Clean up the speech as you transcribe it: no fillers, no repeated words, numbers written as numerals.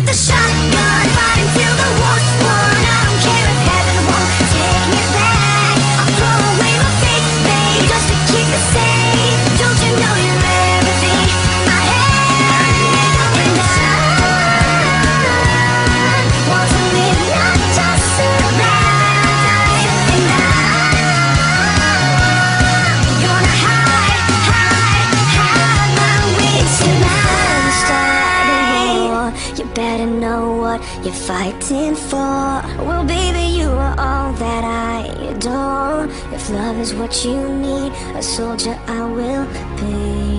the shotgun, fighting till the war's won. I don't care if heaven won't take me back. I'll throw away my faith, babe, just to keep it safe. Don't you know you're everything I have? And I want to live, not just survive. And I'm gonna hide my wits till I'm starting war. You better know what you're fighting for. Well, baby, you are all that I adore. If love is what you need, a soldier I will be.